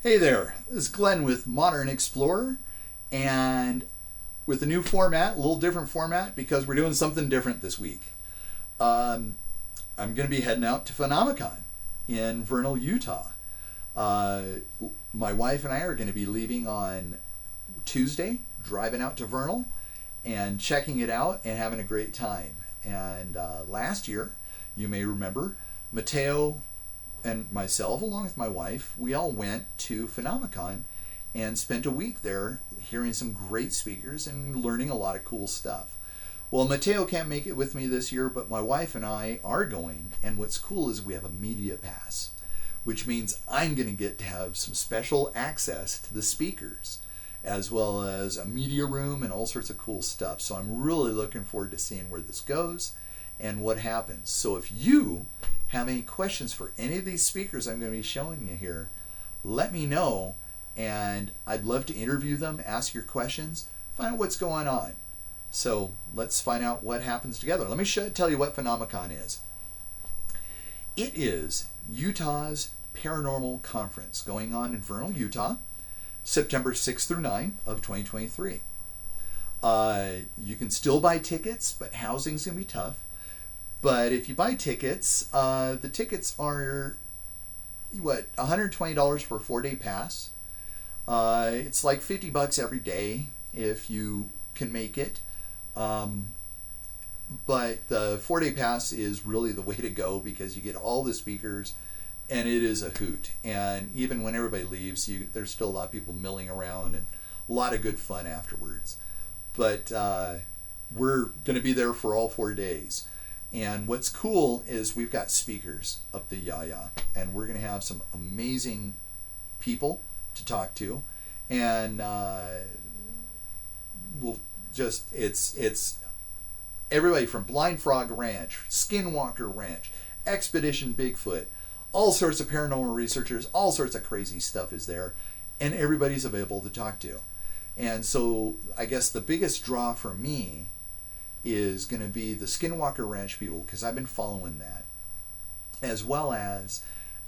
Hey there, this is Glenn with Modern Explorer, and with a new format, a little different format because we're doing something different this week. I'm going to be heading out to PhenomeCon in Vernal, Utah. My wife and I are going to be leaving on Tuesday, driving out to Vernal and checking it out and having a great time. And last year, you may remember, Mateo and myself, along with my wife, we all went to PhenomeCon and spent a week there hearing some great speakers and learning a lot of cool stuff. Well, Mateo can't make it with me this year, but my wife and I are going, and what's cool is we have a media pass, which means I'm going to get to have some special access to the speakers, as well as a media room and all sorts of cool stuff. So I'm really looking forward to seeing where this goes and what happens. So if you have any questions for any of these speakers I'm going to be showing you here, let me know, and I'd love to interview them, ask your questions, find out what's going on. So let's find out what happens together. Let me tell you what PhenomeCon is. It is Utah's Paranormal Conference going on in Vernal, Utah, September 6th through 9th of 2023. You can still buy tickets, but housing's going to be tough. But if you buy tickets, the tickets are, $120 for a 4-day pass. It's like $50 every day if you can make it. But the 4-day pass is really the way to go because you get all the speakers and it is a hoot. And even when everybody leaves, there's still a lot of people milling around and a lot of good fun afterwards. But we're going to be there for all 4 days. And what's cool is we've got speakers up the yaya, and we're going to have some amazing people to talk to, and it's everybody from Blind Frog Ranch, Skinwalker Ranch, Expedition Bigfoot, all sorts of paranormal researchers, all sorts of crazy stuff is there, and everybody's available to talk to. And so I guess the biggest draw for me is going to be the Skinwalker Ranch people, because I've been following that, as well as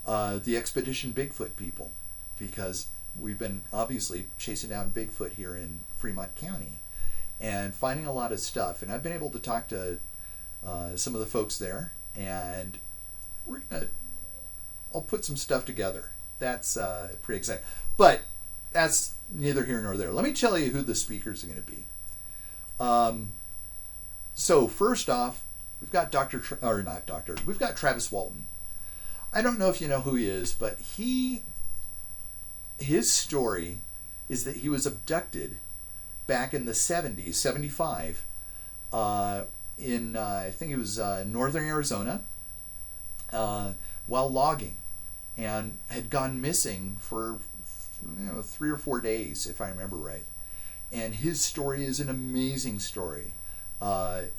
the Expedition Bigfoot people, because we've been obviously chasing down Bigfoot here in Fremont County and finding a lot of stuff. And I've been able to talk to some of the folks there, and I'll put some stuff together. That's pretty exciting. But that's neither here nor there. Let me tell you who the speakers are going to be. So first off, we've got we've got Travis Walton. I don't know if you know who he is, but his story is that he was abducted back in the 70s, 75, in, I think it was northern Arizona, while logging, and had gone missing for 3 or 4 days, if I remember right. And his story is an amazing story.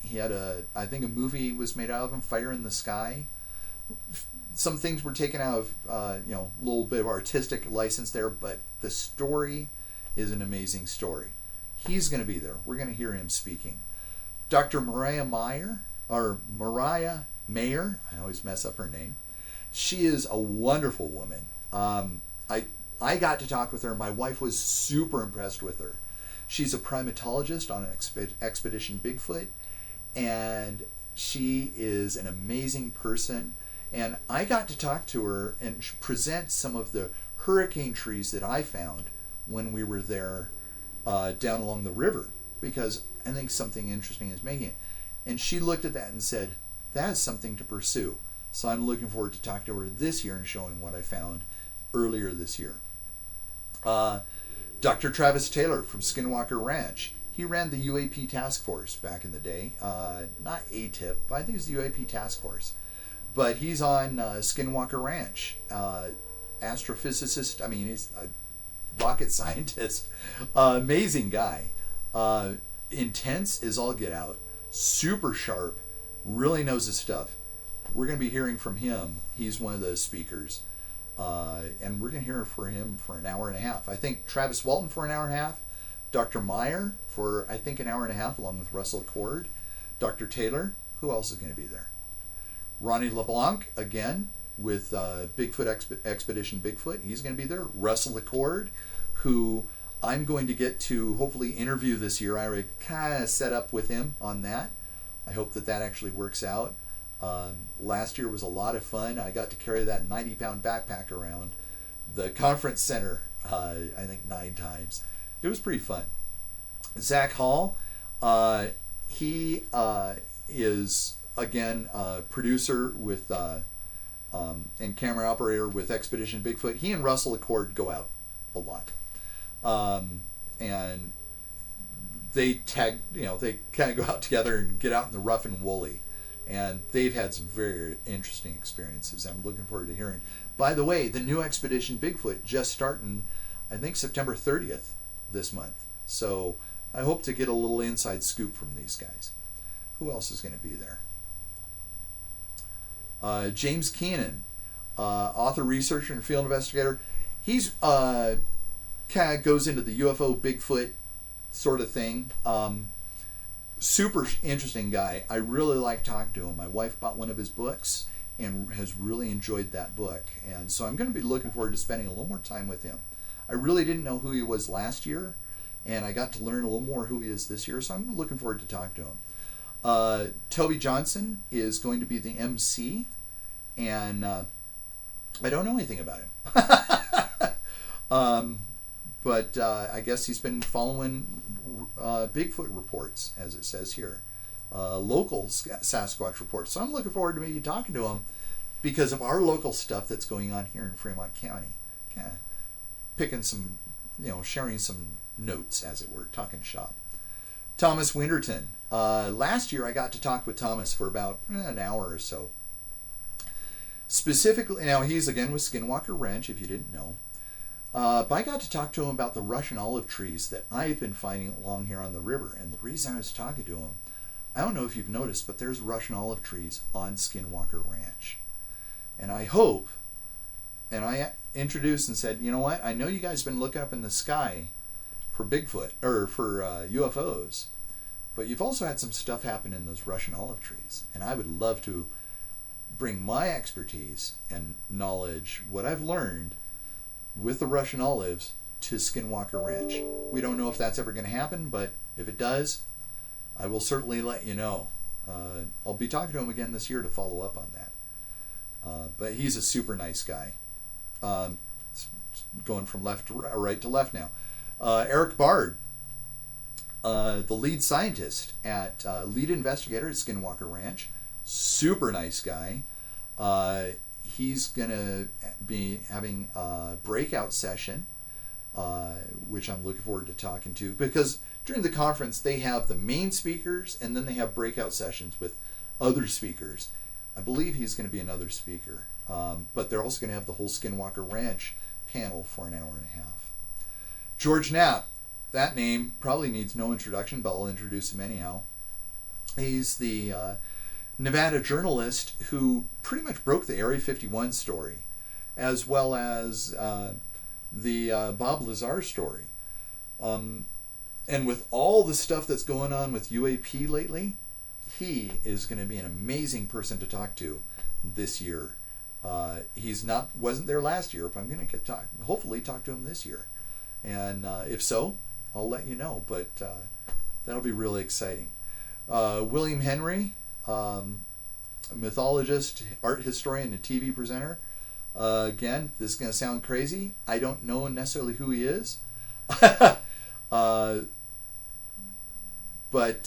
He had I think a movie was made out of him, Fire in the Sky. Some things were taken out of, a little bit of artistic license there, but the story is an amazing story. He's going to be there. We're going to hear him speaking. Dr. Mariah Mayer, I always mess up her name. She is a wonderful woman. I got to talk with her. My wife was super impressed with her. She's a primatologist on Expedition Bigfoot, and she is an amazing person. And I got to talk to her and present some of the hurricane trees that I found when we were there down along the river, because I think something interesting is making it. And she looked at that and said, that is something to pursue. So I'm looking forward to talking to her this year and showing what I found earlier this year. Dr. Travis Taylor from Skinwalker Ranch. He ran the UAP task force back in the day. Not ATIP, but I think it's the UAP task force. But he's on Skinwalker Ranch. Astrophysicist, he's a rocket scientist. Amazing guy. Intense as all get out. Super sharp. Really knows his stuff. We're going to be hearing from him. He's one of those speakers. And we're going to hear from him for an hour and a half. I think Travis Walton for an hour and a half. Dr. Meyer for, I think, an hour and a half, along with Russell Cord. Dr. Taylor. Who else is going to be there? Ronnie LeBlanc, again. with Expedition Bigfoot. He's going to be there. Russell Accord, who I'm going to get to hopefully interview this year. I already kind of set up with him on that. I hope that actually works out. Last year was a lot of fun. I got to carry that 90-pound backpack around the conference center, I think 9 times. It was pretty fun. Zach Hall, he is, again, producer with and camera operator with Expedition Bigfoot. He and Russell Accord go out a lot. And they they kind of go out together and get out in the rough and woolly. And they've had some very interesting experiences. I'm looking forward to hearing. By the way, the new Expedition Bigfoot just starting, I think, September 30th this month. So I hope to get a little inside scoop from these guys. Who else is going to be there? James Keenan, author, researcher, and field investigator. He's kind of goes into the UFO Bigfoot sort of thing. Super interesting guy. I really like talking to him. My wife bought one of his books and has really enjoyed that book. And so I'm going to be looking forward to spending a little more time with him. I really didn't know who he was last year, and I got to learn a little more who he is this year, so I'm looking forward to talking to him. Toby Johnson is going to be the MC, and I don't know anything about him. But I guess he's been following Bigfoot reports, as it says here. Local Sasquatch reports. So I'm looking forward to maybe talking to him because of our local stuff that's going on here in Fremont County. Kind of picking some, sharing some notes, as it were, talking shop. Thomas Winterton. Last year I got to talk with Thomas for about an hour or so. Specifically, now he's again with Skinwalker Ranch, if you didn't know. But I got to talk to him about the Russian olive trees that I've been finding along here on the river. And the reason I was talking to him, I don't know if you've noticed, but there's Russian olive trees on Skinwalker Ranch. And I hope, and I introduced and said, you know what, I know you guys have been looking up in the sky for Bigfoot, or for UFOs, but you've also had some stuff happen in those Russian olive trees. And I would love to bring my expertise and knowledge, what I've learned, with the Russian olives to Skinwalker Ranch. We don't know if that's ever going to happen, but if it does, I will certainly let you know. I'll be talking to him again this year to follow up on that. But he's a super nice guy. Going from left to right to left now. Eric Bard, the lead scientist lead investigator at Skinwalker Ranch. Super nice guy. He's going to be having a breakout session, which I'm looking forward to talking to, because during the conference they have the main speakers and then they have breakout sessions with other speakers. I believe he's going to be another speaker, but they're also going to have the whole Skinwalker Ranch panel for an hour and a half. George Knapp, that name probably needs no introduction, but I'll introduce him anyhow. He's the Nevada journalist who pretty much broke the Area 51 story, as well as the Bob Lazar story. And with all the stuff that's going on with UAP lately, he is going to be an amazing person to talk to this year. Wasn't there last year, but I'm going to hopefully talk to him this year. And if so, I'll let you know. But that'll be really exciting. William Henry, a mythologist, art historian, and TV presenter. Again, this is going to sound crazy. I don't know necessarily who he is. But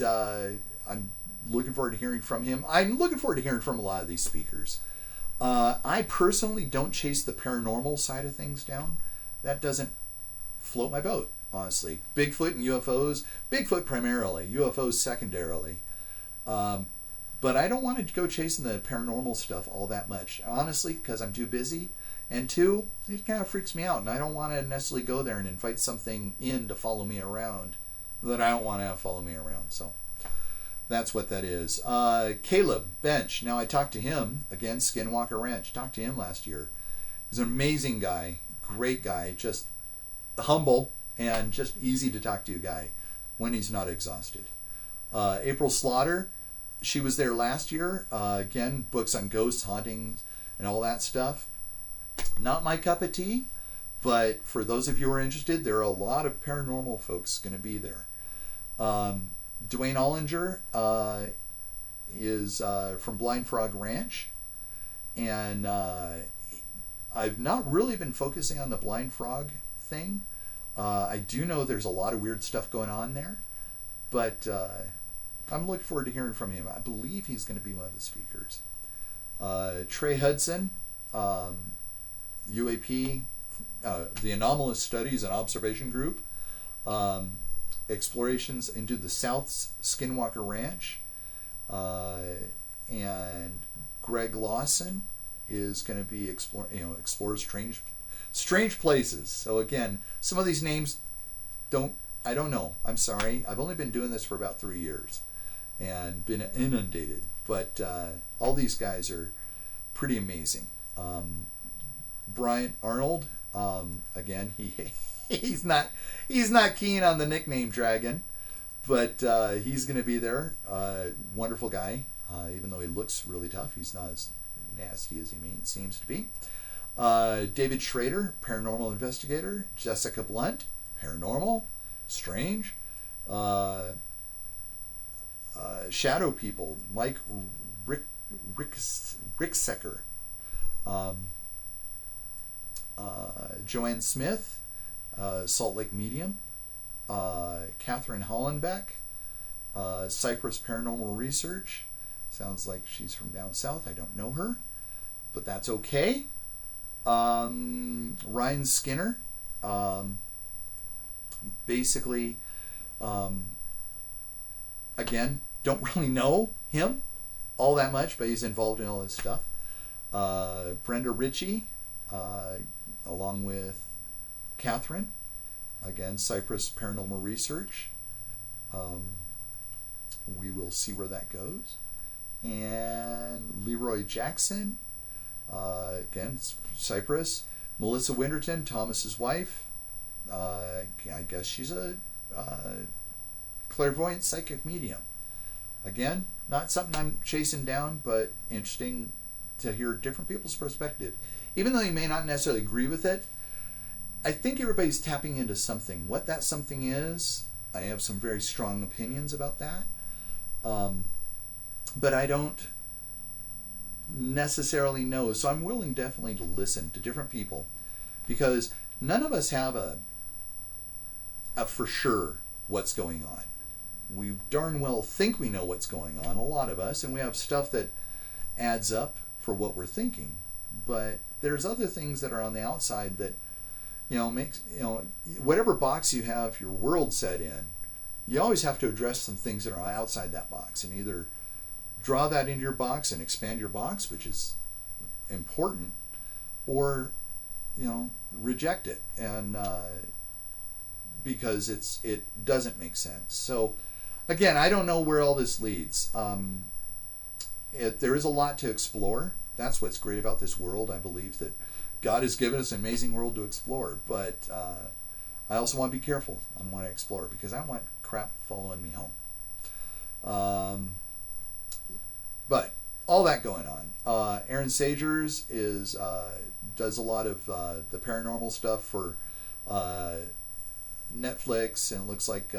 I'm looking forward to hearing from him. I'm looking forward to hearing from a lot of these speakers. I personally don't chase the paranormal side of things down. That doesn't float my boat, honestly. Bigfoot and UFOs, Bigfoot primarily, UFOs secondarily. But I don't want to go chasing the paranormal stuff all that much, honestly, because I'm too busy. And two, it kind of freaks me out, and I don't want to necessarily go there and invite something in to follow me around that I don't want to have follow me around. So that's what that is. Caleb Bench. Now I talked to him, again, Skinwalker Ranch. Talked to him last year. He's an amazing guy, great guy, just humble and just easy to talk to guy when he's not exhausted. April Slaughter, she was there last year. Again, books on ghosts, hauntings, and all that stuff. Not my cup of tea, but for those of you who are interested, there are a lot of paranormal folks going to be there. Dwayne Ollinger is from Blind Frog Ranch, and I've not really been focusing on the blind frog thing. I do know there's a lot of weird stuff going on there, but I'm looking forward to hearing from him. I believe he's going to be one of the speakers. Trey Hudson, UAP, the Anomalous Studies and Observation Group, explorations into the South Skinwalker Ranch, and Greg Lawson is going to be explores strange places. So again, some of these names I don't know. I'm sorry. I've only been doing this for about 3 years and been inundated, but all these guys are pretty amazing. Bryant Arnold, again, he's not keen on the nickname Dragon, but he's going to be there. Wonderful guy, even though he looks really tough. He's not as nasty as he seems to be. David Schrader, paranormal investigator. Jessica Blunt, paranormal, strange. Shadow people, Mike Ricksecker. Joanne Smith, Salt Lake Medium. Catherine Hollenbeck, Cypress Paranormal Research. Sounds like she's from down south. I don't know her, but that's okay. Ryan Skinner, basically, again, don't really know him all that much, but he's involved in all this stuff. Brenda Ritchie, along with Catherine, again, Cypress Paranormal Research. We will see where that goes. And Leroy Jackson, again, Cypress. Melissa Winterton, Thomas's wife. I guess she's a clairvoyant psychic medium. Again, not something I'm chasing down, but interesting to hear different people's perspective. Even though you may not necessarily agree with it, I think everybody's tapping into something. What that something is, I have some very strong opinions about that. But I don't necessarily know. So I'm willing definitely to listen to different people, because none of us have a for sure what's going on. We darn well think we know what's going on, a lot of us, and we have stuff that adds up for what we're thinking. But there's other things that are on the outside that, makes, whatever box you have your world set in, you always have to address some things that are outside that box, and either draw that into your box and expand your box, which is important, or reject it, and because it doesn't make sense. So again, I don't know where all this leads. There is a lot to explore. That's what's great about this world. I believe that God has given us an amazing world to explore, but I also want to be careful. I want to explore because I don't want crap following me home. But all that going on. Aaron Sagers does a lot of the paranormal stuff for Netflix, and it looks like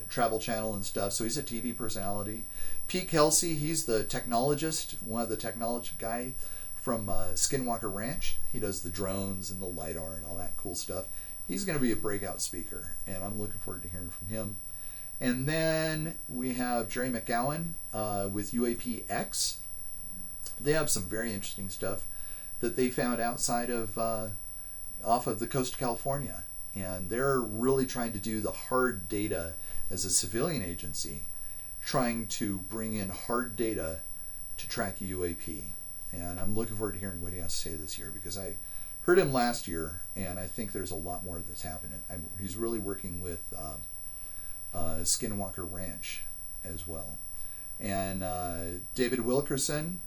Travel Channel and stuff. So he's a TV personality. Pete Kelsey, he's the technologist, one of the technology guy from Skinwalker Ranch. He does the drones and the LiDAR and all that cool stuff. He's going to be a breakout speaker, and I'm looking forward to hearing from him. And then we have Jerry McGowan with UAPX. They have some very interesting stuff that they found outside of off of the coast of California, and they're really trying to do the hard data as a civilian agency, trying to bring in hard data to track UAP. And I'm looking forward to hearing what he has to say this year, because I heard him last year, and I think there's a lot more that's happening. He's really working with Skinwalker Ranch as well. And David Wilkinson,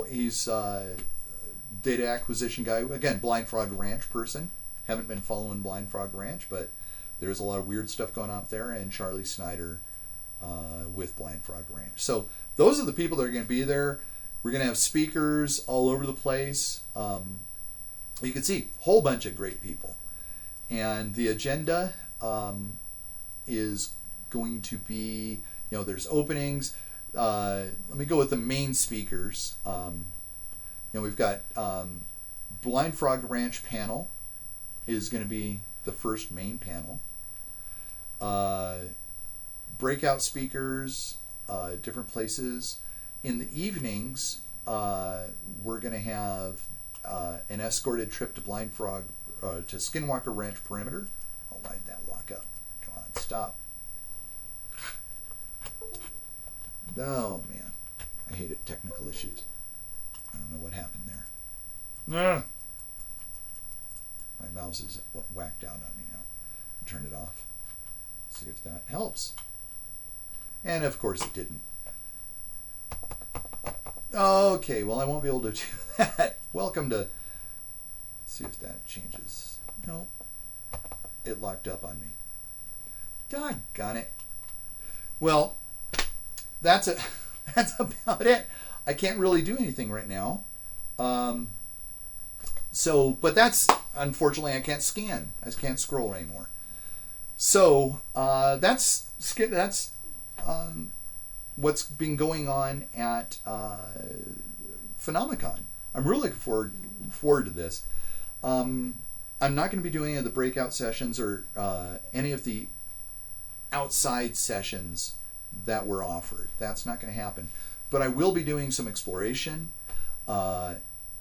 he's data acquisition guy. Again, Blind Frog Ranch person. Haven't been following Blind Frog Ranch, but there's a lot of weird stuff going on up there. And Charlie Snyder, with Blind Frog Ranch. So those are the people that are going to be there. We're going to have speakers all over the place. You can see a whole bunch of great people. And the agenda is going to be, there's openings. Let me go with the main speakers. We've got Blind Frog Ranch panel is going to be the first main panel. Breakout speakers, different places. In the evenings, we're going to have an escorted trip to Blind Frog, to Skinwalker Ranch perimeter. Oh, why did that lock up? Come on, stop. Oh, man. I hate it. Technical issues. I don't know what happened there. No. My mouse is whacked out on me now. Turn it off. See if that helps. And of course it didn't. Okay, well I won't be able to do that. Welcome to... Let's see if that changes. No. It locked up on me. Doggone it. Well, that's about it. I can't really do anything right now. But that's, unfortunately, I can't scan. I can't scroll anymore. So that's what's been going on at PhenomeCon. I'm really looking forward to this. I'm not going to be doing any of the breakout sessions or any of the outside sessions that were offered. That's not going to happen. But I will be doing some exploration,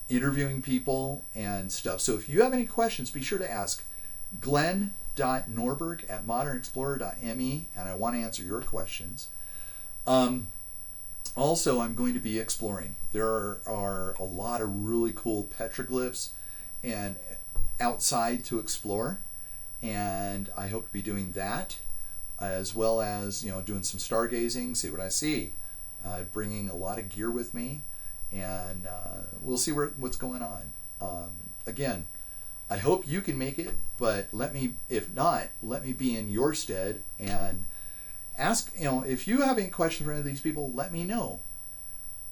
interviewing people and stuff. So if you have any questions, be sure to ask glenn.norberg at modernexplorer.me, and I want to answer your questions. Also, I'm going to be exploring. There are a lot of really cool petroglyphs and outside to explore, and I hope to be doing that, as well as doing some stargazing, see what I see, bringing a lot of gear with me, and we'll see what's going on. Again, I hope you can make it, but if not, let me be in your stead and ask, if you have any questions for any of these people, let me know.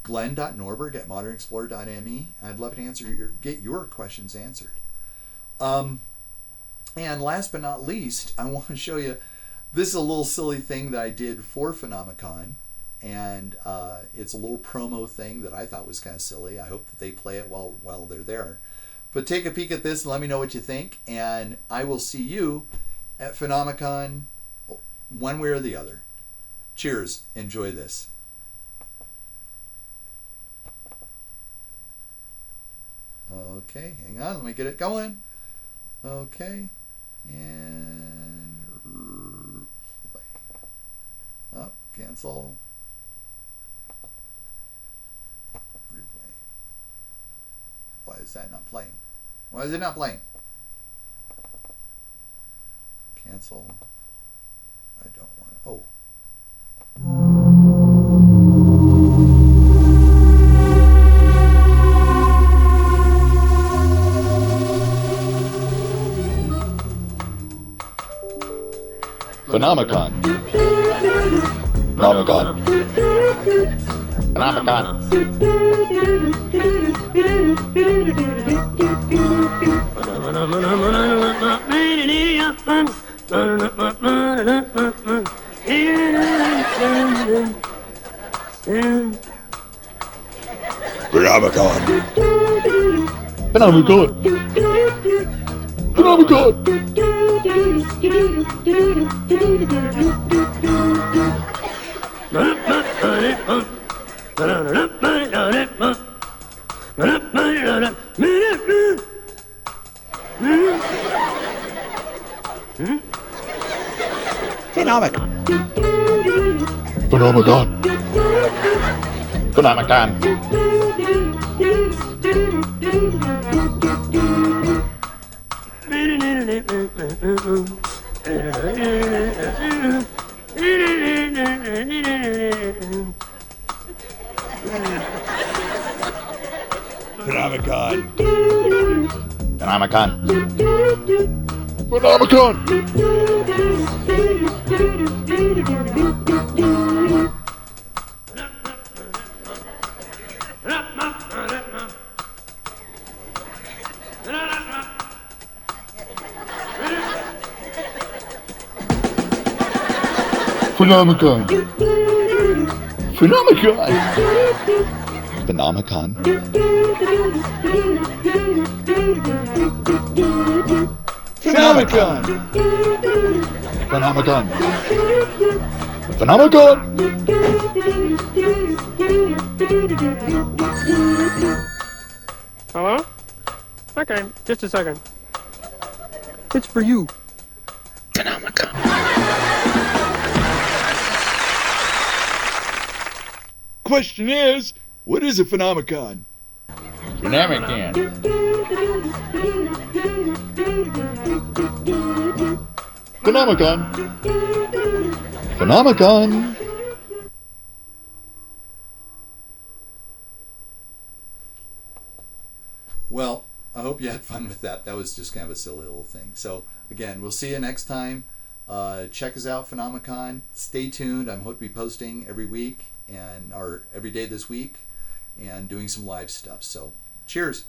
glenn.norberg at modernexplorer.me. I'd love to get your questions answered. And last but not least, I want to show you, this is a little silly thing that I did for PhenomeCon, and it's a little promo thing that I thought was kind of silly. I hope that they play it while they're there. But take a peek at this and let me know what you think, and I will see you at PhenomeCon one way or the other. Cheers. Enjoy this. Okay, hang on. Let me get it going. Okay. And play. Oh, cancel. Replay. Why is that not playing? Why is it not playing? Cancel. I don't want. Oh. PhenomeCon. PhenomeCon. PhenomeCon. PhenomeCon. PhenomeCon. PhenomeCon. PhenomeCon. PhenomeCon. PhenomeCon. Hello? Okay, just a second. It's for you. PhenomeCon. Question is, what is a PhenomeCon? PhenomeCon. PhenomeCon. PhenomeCon. Well, I hope you had fun with that. That was just kind of a silly little thing. So, again, we'll see you next time. Check us out, PhenomeCon. Stay tuned. I'm hoping to be posting every week or every day this week and doing some live stuff. So, cheers.